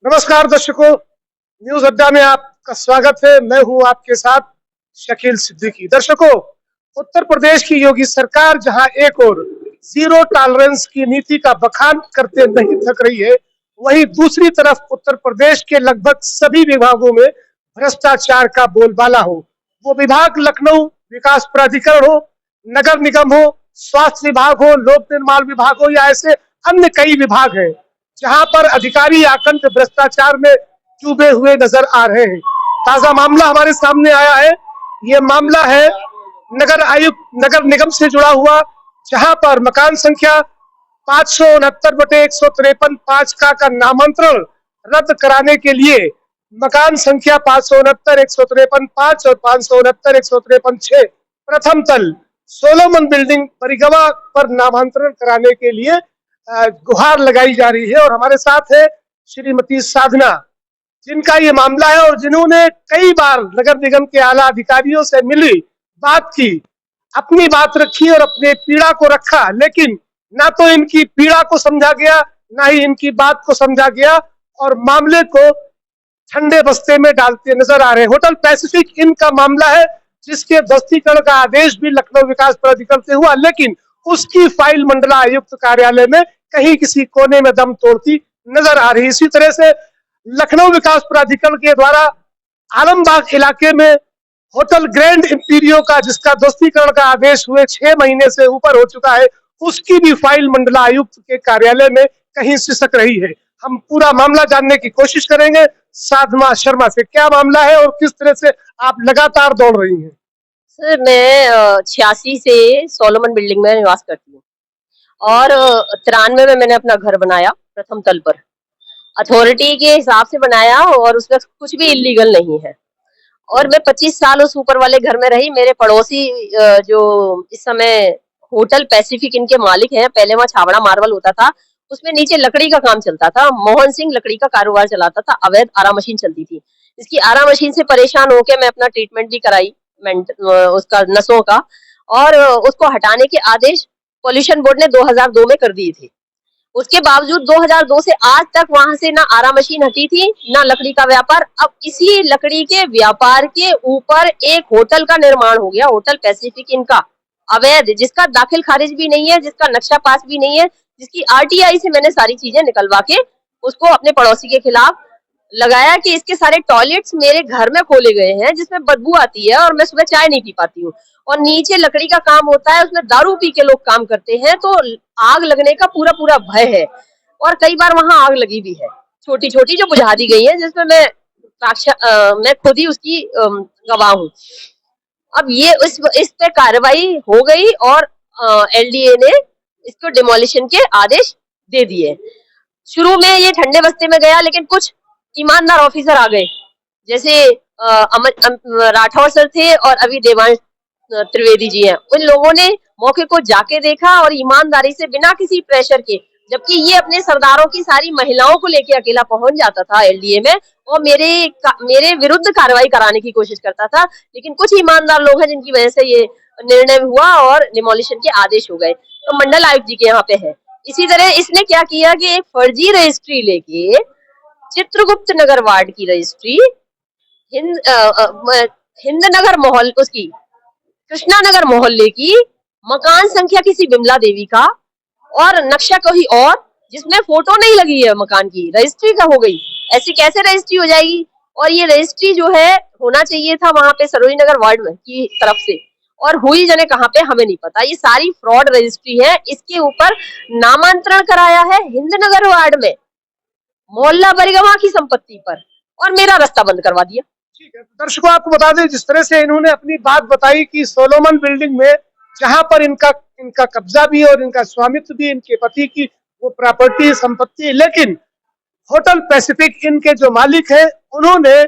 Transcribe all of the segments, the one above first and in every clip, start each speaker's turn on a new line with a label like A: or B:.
A: नमस्कार दर्शकों, न्यूज अड्डा में आपका स्वागत है। मैं हूं आपके साथ शकील सिद्दीकी। दर्शकों, उत्तर प्रदेश की योगी सरकार जहां एक और जीरो टॉलरेंस की नीति का बखान करते नहीं थक रही है, वहीं दूसरी तरफ उत्तर प्रदेश के लगभग सभी विभागों में भ्रष्टाचार का बोलबाला हो। वो विभाग लखनऊ विकास प्राधिकरण हो, नगर निगम हो, स्वास्थ्य विभाग हो, लोक निर्माण विभाग हो या ऐसे अन्य कई विभाग हैं जहां पर अधिकारी आकंठ भ्रष्टाचार में डूबे हुए नजर आ रहे हैं। ताजा मामला हमारे सामने आया है। ये मामला है नगर आयुक्त नगर निगम से जुड़ा हुआ, जहां पर मकान संख्या 569/153 का नामांतरण रद्द कराने के लिए मकान संख्या 569/153 और 569/153 प्रथम तल सोलोमन बिल्डिंग परिगवा पर नामांतरण कराने के लिए गुहार लगाई जा रही है। और हमारे साथ है श्रीमती साधना, जिनका ये मामला है और जिन्होंने कई बार नगर निगम के आला अधिकारियों से मिली, बात की, अपनी बात रखी और अपने पीड़ा को रखा, लेकिन ना तो इनकी पीड़ा को समझा गया, ना ही इनकी बात को समझा गया और मामले को ठंडे बस्ते में डालते नजर आ रहे हैं। होटल पैसिफिक इन का मामला है, जिसके ध्वस्तीकरण का आदेश भी लखनऊ विकास प्राधिकरण से हुआ, लेकिन उसकी फाइल मंडलायुक्त कार्यालय में कहीं किसी कोने में दम तोड़ती नजर आ रही। इसी तरह से लखनऊ विकास प्राधिकरण के द्वारा आलमबाग इलाके में होटल ग्रैंड इंपीरियो का, जिसका ध्वस्तीकरण का आदेश हुए 6 महीने से ऊपर हो चुका है, उसकी भी फाइल मंडलायुक्त के कार्यालय में कहीं सिसक रही है। हम पूरा मामला जानने की कोशिश करेंगे साधना शर्मा से। क्या मामला है और किस तरह से आप लगातार दौड़ रही हैं?
B: सर, मैं 86 से सोलोमन बिल्डिंग में निवास करती हूँ और 93 में मैंने अपना घर बनाया प्रथम तल पर। अथॉरिटी के हिसाब से बनाया और उसमें कुछ भी इलीगल नहीं है। और मैं 25 साल उस ऊपर वाले घर में रही। मेरे पड़ोसी जो इस समय होटल पैसिफिक इनके मालिक हैं, पहले वहाँ छावड़ा मार्बल होता था, उसमें नीचे लकड़ी का काम चलता था। मोहन सिंह लकड़ी का कारोबार चलाता था, अवैध आरा मशीन चलती थी। इसकी आरा मशीन से परेशान होकर मैं अपना ट्रीटमेंट भी कराई, उसका नसों का, और उसको हटाने के आदेश पॉल्यूशन बोर्ड ने 2002 में कर दिए थे। उसके बावजूद 2002 से आज तक वहां से ना आरा मशीन हटी थी, ना लकड़ी का व्यापार। अब इसी लकड़ी के व्यापार के ऊपर एक होटल का निर्माण हो गया, होटल पैसिफिक इनका, अवैध, जिसका दाखिल खारिज भी नहीं है, जिसका नक्शा पास भी नहीं है, जिसकी आरटीआई से मैंने सारी चीजें निकलवा के उसको अपने पड़ोसी के खिलाफ लगाया कि इसके सारे टॉयलेट्स मेरे घर में खोले गए हैं, जिसमें बदबू आती है और मैं सुबह चाय नहीं पी पाती हूँ। और नीचे लकड़ी का काम होता है, उसमें दारू पी के लोग काम करते हैं, तो आग लगने का पूरा पूरा भय है। और कई बार वहां आग लगी भी है, छोटी छोटी, जो बुझा दी गई है, जिसमें मैं खुद ही उसकी गवाह हूँ। अब ये इस पे कार्रवाई हो गई और एलडीए ने इसको डिमोलिशन के आदेश दे दिए। शुरू में ये ठंडे बस्ते में गया, लेकिन कुछ ईमानदार ऑफिसर आ गए, जैसे राठौर सर थे और अभी देवांश त्रिवेदी जी हैं। उन लोगों ने मौके को जाके देखा और ईमानदारी से, बिना किसी प्रेशर के, जबकि ये अपने सरदारों की सारी महिलाओं को लेके अकेला पहुंच जाता था एलडीए में और मेरे विरुद्ध कार्रवाई कराने की कोशिश करता था, लेकिन कुछ ईमानदार लोग हैं जिनकी वजह से ये निर्णय हुआ और डिमोलिशन के आदेश हो गए। तो मंडल आयुक्त जी के यहाँ पे है। इसी तरह इसने क्या किया कि एक फर्जी रजिस्ट्री लेके चित्रगुप्त नगर वार्ड की रजिस्ट्री हिंद नगर मोहल्ले, उसकी कृष्णा नगर मोहल्ले की, मकान संख्या किसी बिमला देवी का और नक्शा कोई और, जिसमें फोटो नहीं लगी है मकान की, रजिस्ट्री का हो गई। ऐसी कैसे रजिस्ट्री हो जाएगी? और ये रजिस्ट्री जो है, होना चाहिए था वहां पे सरोजनी नगर वार्ड में की तरफ से, और हुई जने कहाँ पे हमें नहीं पता। ये सारी फ्रॉड रजिस्ट्री है। इसके ऊपर नामांतरण कराया है हिंद नगर वार्ड में, मोहल्ला परिगवा की संपत्ति पर, और मेरा रास्ता बंद करवा दिया।
A: ठीक है, दर्शकों आपको बता दें, जिस तरह से इन्होंने अपनी बात बताई कि सोलोमन बिल्डिंग में, जहां पर इनका कब्जा भी और इनका स्वामित्व भी, इनके पति की वो प्रॉपर्टी संपत्ति, लेकिन होटल पैसिफिक इनके जो मालिक हैं, उन्होंने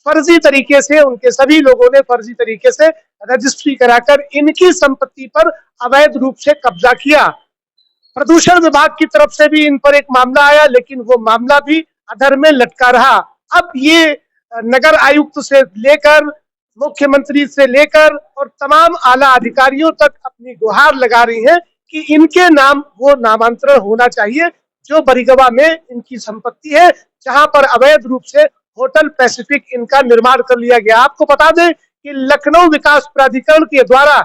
A: फर्जी तरीके से, उनके सभी लोगों ने फर्जी तरीके से रजिस्ट्री कराकर इनकी संपत्ति पर अवैध रूप से कब्जा किया। प्रदूषण विभाग की तरफ से भी इन पर एक मामला आया, लेकिन वो मामला भी अधर में लटका रहा। अब ये नगर आयुक्त से लेकर, मुख्यमंत्री से लेकर और तमाम आला अधिकारियों तक अपनी गुहार लगा रही हैं कि इनके नाम वो नामांतरण होना चाहिए, जो बरिगवा में इनकी संपत्ति है, जहां पर अवैध रूप से होटल पैसिफिक इन का निर्माण कर लिया गया। आपको बता दें कि लखनऊ विकास प्राधिकरण के द्वारा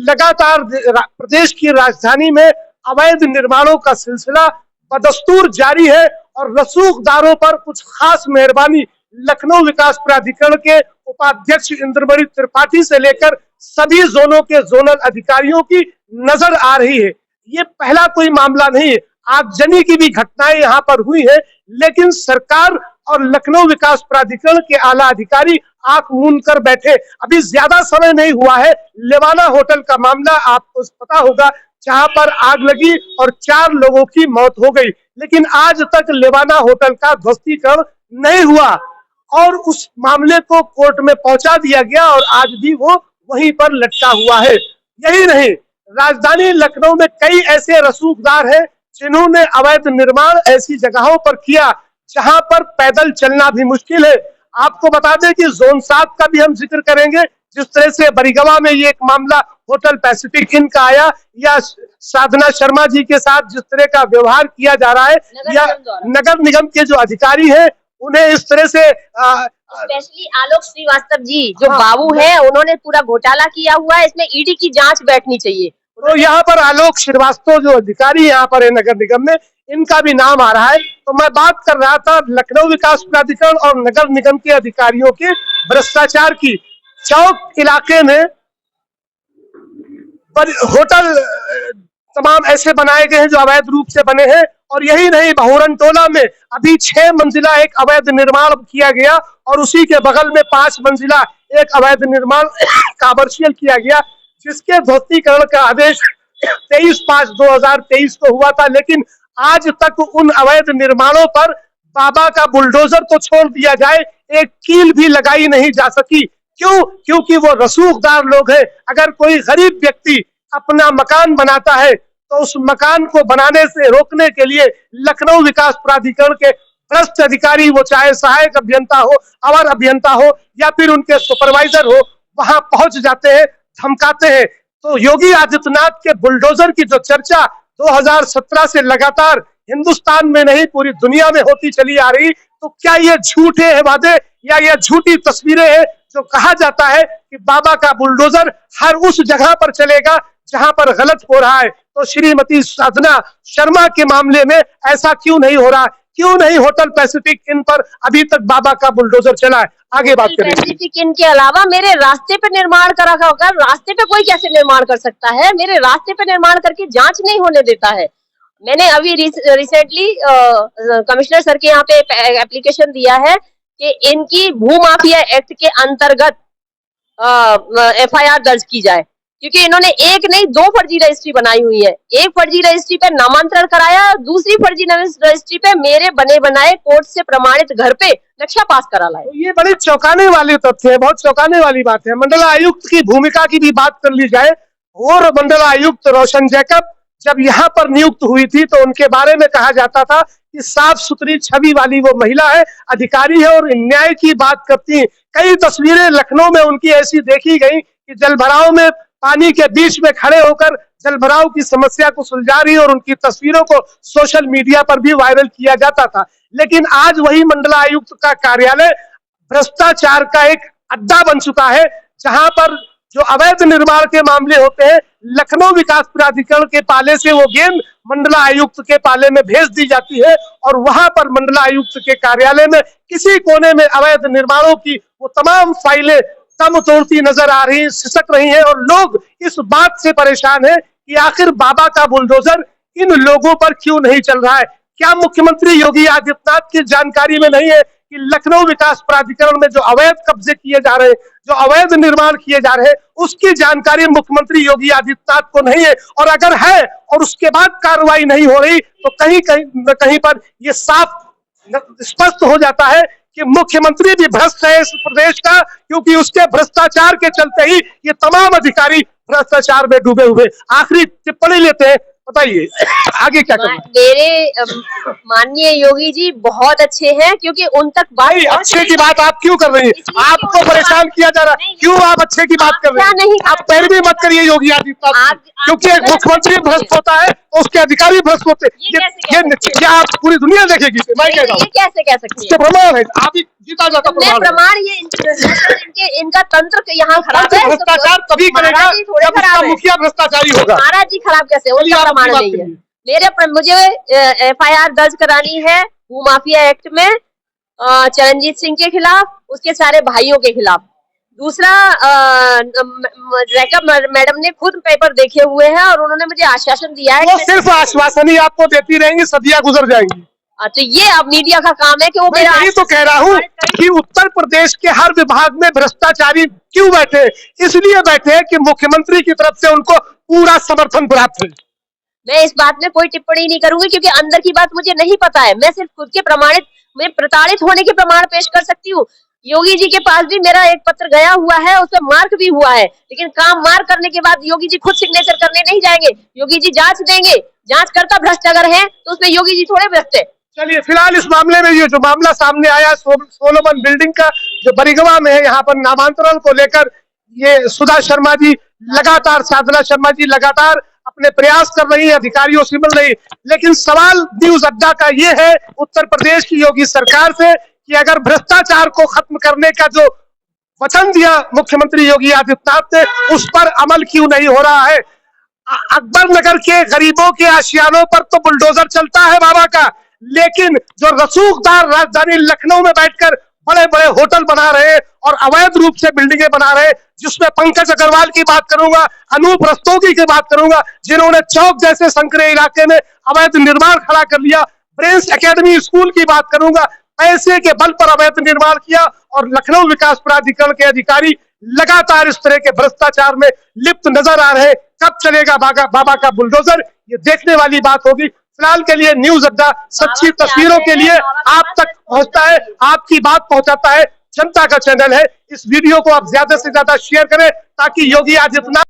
A: लगातार प्रदेश की राजधानी में अवैध निर्माणों का सिलसिला बदस्तूर जारी है और रसूखदारों पर कुछ खास मेहरबानी लखनऊ विकास प्राधिकरण के उपाध्यक्ष इंद्रमणि त्रिपाठी से लेकर सभी जोनों के जोनल अधिकारियों की नजर आ रही है। ये पहला कोई मामला नहीं है, आगजनी की भी घटनाएं यहाँ पर हुई है, लेकिन सरकार और लखनऊ विकास प्राधिकरण के आला अधिकारी आंख मूंद कर बैठे। अभी ज्यादा समय नहीं हुआ है, लेवाना होटल का मामला आपको पता होगा, जहां पर आग लगी और 4 लोगों की मौत हो गई, लेकिन आज तक लेवाना होटल का ध्वस्तीकरण नहीं हुआ और उस मामले को कोर्ट में पहुंचा दिया गया और आज भी वो वहीं पर लटका हुआ है। यही नहीं, राजधानी लखनऊ में कई ऐसे रसूखदार हैं जिन्होंने अवैध निर्माण ऐसी जगहों पर किया जहां पर पैदल चलना भी मुश्किल है। आपको बता दें कि जोन 7 का भी हम जिक्र करेंगे, जिस तरह से बरीगवा में ये एक मामला होटल पैसिफिक इन का आया, या साधना शर्मा जी के साथ जिस तरह का व्यवहार किया जा रहा है, या नगर निगम के जो अधिकारी हैं उन्हें इस तरह से
B: स्पेशली आलोक श्रीवास्तव जी जो बाबू है, उन्होंने पूरा घोटाला किया हुआ है, इसमें ईडी की जांच बैठनी चाहिए।
A: तो यहाँ पर आलोक श्रीवास्तव जो अधिकारी यहाँ पर है नगर निगम में, इनका भी नाम आ रहा है। तो मैं बात कर रहा था लखनऊ विकास प्राधिकरण और नगर निगम के अधिकारियों के भ्रष्टाचार की। चौक इलाके में होटल तमाम ऐसे बनाए गए हैं जो अवैध रूप से बने हैं, और यही नहीं, बहुरन टोला में अभी 6 मंजिला एक अवैध निर्माण किया गया और उसी के बगल में 5 मंजिला एक अवैध निर्माण कमर्शियल किया गया, जिसके ध्वस्तीकरण का आदेश 23/5/2023 को हुआ था, लेकिन आज तक उन अवैध निर्माणों पर बाबा का बुलडोजर तो छोड़ दिया जाए, एक कील भी लगाई नहीं जा सकी। क्यों? क्योंकि वो रसूखदार लोग हैं। अगर कोई गरीब व्यक्ति अपना मकान बनाता है तो उस मकान को बनाने से रोकने के लिए लखनऊ विकास प्राधिकरण के भ्रष्ट अधिकारी, वो चाहे सहायक अभियंता हो, अवर अभियंता हो या फिर उनके सुपरवाइजर हो, वहां पहुंच जाते हैं, धमकाते हैं। तो योगी आदित्यनाथ के बुलडोजर की जो चर्चा 2017 से लगातार हिंदुस्तान में नहीं पूरी दुनिया में होती चली आ रही, तो क्या ये झूठे हैं वादे या ये झूठी तस्वीरें हैं जो कहा जाता है कि बाबा का बुलडोजर हर उस जगह पर चलेगा जहां पर गलत हो रहा है? तो श्रीमती साधना शर्मा के मामले में ऐसा क्यों नहीं हो रहा? क्यों नहीं होटल पैसिफिक इन पर अभी तक बाबा का बुलडोजर चला है? आगे बात करें।
B: पैसिफिक इन के अलावा मेरे रास्ते पे निर्माण करा होगा, रास्ते पे कोई कैसे निर्माण कर सकता है? मेरे रास्ते पे निर्माण करके जांच नहीं होने देता है। मैंने अभी रिसेंटली कमिश्नर सर के यहाँ पे एप्लीकेशन दिया है कि इनकी भू माफिया एक्ट के अंतर्गत FIR दर्ज की जाए, क्योंकि इन्होंने एक नहीं 2 फर्जी रजिस्ट्री बनाई हुई है। एक फर्जी रजिस्ट्री पे नामांतरण कराया, दूसरी फर्जी रजिस्ट्री पे मेरे बने बनाए कोर्ट से प्रमाणित घर पे नक्शा पास करा लाए।
A: ये बड़े चौंकाने वाले तथ्य है, बहुत चौंकाने वाली बात है। मंडला आयुक्त की भूमिका की भी बात कर ली जाए, और मंडला आयुक्त रोशन जैकब जब यहाँ पर नियुक्त हुई थी तो उनके बारे में कहा जाता था कि साफ सुथरी छवि वाली वो महिला है, अधिकारी है और न्याय की बात करती है। कई तस्वीरें लखनऊ में उनकी ऐसी देखी गई कि जलभराव में पानी के बीच में खड़े होकर जलभराव की समस्या को सुलझा रही, और उनकी तस्वीरों को सोशल मीडिया पर भी वायरल किया जाता था। लेकिन आज वही मंडला आयुक्त का कार्यालय भ्रष्टाचार का एक अड्डा बन चुका है, जहां पर जो अवैध निर्माण के मामले होते हैं, लखनऊ विकास प्राधिकरण के पाले से वो गेंद मंडला आयुक्त के पाले में भेज दी जाती है, और वहां पर मंडला आयुक्त के कार्यालय में किसी कोने में अवैध निर्माणों की वो तमाम फाइलें दम तोड़ती नजर आ रही, सिसक रही हैं, और लोग इस बात से परेशान हैं कि आखिर बाबा का बुलडोजर इन लोगों पर क्यों नहीं चल रहा है? क्या मुख्यमंत्री योगी आदित्यनाथ की जानकारी में नहीं है कि लखनऊ विकास प्राधिकरण में जो अवैध कब्जे किए जा रहे हैं, जो अवैध निर्माण किए जा रहे हैं, उसकी जानकारी मुख्यमंत्री योगी आदित्यनाथ को नहीं है? और अगर है और उसके बाद कार्रवाई नहीं हो रही, तो कहीं कहीं पर यह साफ स्पष्ट हो जाता है कि मुख्यमंत्री भी भ्रष्ट है इस प्रदेश का, क्योंकि उसके भ्रष्टाचार के चलते ही ये तमाम अधिकारी भ्रष्टाचार में डूबे हुए। आखिरी टिप्पणी लेते हैं बताइए आगे क्या करना है?
B: मेरे माननीय योगी जी बहुत अच्छे हैं, क्योंकि उन तक बात
A: भाई
B: पहुंच
A: अच्छे
B: रही
A: की
B: है।
A: बात आप क्यों कर रही हैं?
B: इसलिए
A: आपको
B: क्यों
A: परेशान किया जा रहा है,
B: नहीं,
A: क्यों आप अच्छे की बात
B: आप
A: कर रहे
B: क्या
A: हैं?
B: नहीं
A: आप पैरवी मत करिए योगी आदित्यनाथ की,
B: आप
A: क्योंकि एक
B: गलत
A: मुख्यमंत्री
B: कैसे
A: भ्रष्ट होता है तो उसके अधिकारी भ्रष्ट होते हैं।
B: ये कैसे कह सकते हैं?
A: क्या आप पूरी दुनिया देखेगी इसे? मैं कह रहा
B: ये
A: हूँ
B: कैसे कह सकती
A: इसके
B: है?
A: प्रमाण है, आप ही जीता जाता
B: मैं
A: प्रमाण है।
B: प्रमाण ये इनका तंत्र यहाँ खराब
A: तंत्र
B: है,
A: भ्रष्टाचार तभी करेगा
B: महाराज जी थोड़े
A: जब उसका
B: खराब है।
A: मुखिया भ्रष्टाचारी होगा।
B: महाराज जी खराब कैसे?
A: चलिए
B: उनका
A: आप अपनी
B: प्रमाण
A: बात
B: नहीं है।
A: करिए।
B: मुझे FIR दर्ज करानी है भूमाफिया एक्ट में, चरणजीत सिंह के खिलाफ, उसके सारे भाइयों के खिलाफ। दूसरा, रेखा मैडम ने खुद पेपर देखे हुए हैं और उन्होंने मुझे आश्वासन दिया है
A: वो
B: कि
A: सिर्फ आश्वासन ही आपको देती रहेंगी, सदियां गुजर जाएंगी।
B: तो ये अब मीडिया का काम है कि वो
A: मैं
B: मेरा
A: यही तो कह रहा हूँ कि उत्तर प्रदेश के हर विभाग में भ्रष्टाचारी क्यों बैठे? इसलिए बैठे कि मुख्यमंत्री की तरफ से उनको पूरा समर्थन प्राप्त है।
B: मैं इस बात में कोई टिप्पणी नहीं करूंगी, क्योंकि अंदर की बात मुझे नहीं पता है। मैं सिर्फ खुद के मैं प्रताड़ित होने के प्रमाण पेश कर सकती हूँ। योगी जी के पास भी मेरा एक पत्र गया हुआ है, उसमें मार्क भी हुआ है, लेकिन काम मार्क करने के बाद योगी जी खुद सिग्नेचर करने नहीं जाएंगे। योगी जी जांच देंगे, जांचकर्ता भ्रष्ट अगर है तो उसमें योगी जी थोड़े भ्रष्ट है।
A: चलिए फिलहाल इस मामले में ये जो मामला सामने आया सोलोमन बिल्डिंग का, जो बरिगवा में है, यहाँ पर नामांतरण को लेकर ये सुधा शर्मा जी लगातार, साधना शर्मा जी लगातार अपने प्रयास कर रही है, अधिकारियों से मिल रही, लेकिन सवाल न्यूज अड्डा का ये है उत्तर प्रदेश की योगी सरकार से कि अगर भ्रष्टाचार को खत्म करने का जो वचन दिया मुख्यमंत्री योगी आदित्यनाथ ने, उस पर अमल क्यों नहीं हो रहा है? अकबर नगर के गरीबों के आशियानों पर तो बुलडोजर चलता है बाबा का, लेकिन जो रसूखदार राजधानी लखनऊ में बैठकर बड़े बड़े होटल बना रहे हैं और अवैध रूप से बिल्डिंगें बना रहे हैं, जिसमें पंकज अग्रवाल की बात करूंगा, अनूप रस्तोगी की बात करूंगा, जिन्होंने चौक जैसे संकरे इलाके में अवैध निर्माण खड़ा कर लिया, प्रिंस एकेडमी स्कूल की बात करूंगा, पैसे के बल पर अवैध निर्माण किया, और लखनऊ विकास प्राधिकरण के अधिकारी लगातार इस तरह के भ्रष्टाचार में लिप्त नजर आ रहे। कब चलेगा बाबा का बुलडोजर, ये देखने वाली बात होगी। फिलहाल के लिए न्यूज अड्डा सच्ची तस्वीरों के लिए आप तक पहुंचता है, आपकी बात पहुंचाता है, जनता का चैनल है। इस वीडियो को आप ज्यादा से ज्यादा शेयर करें ताकि योगी आदित्यनाथ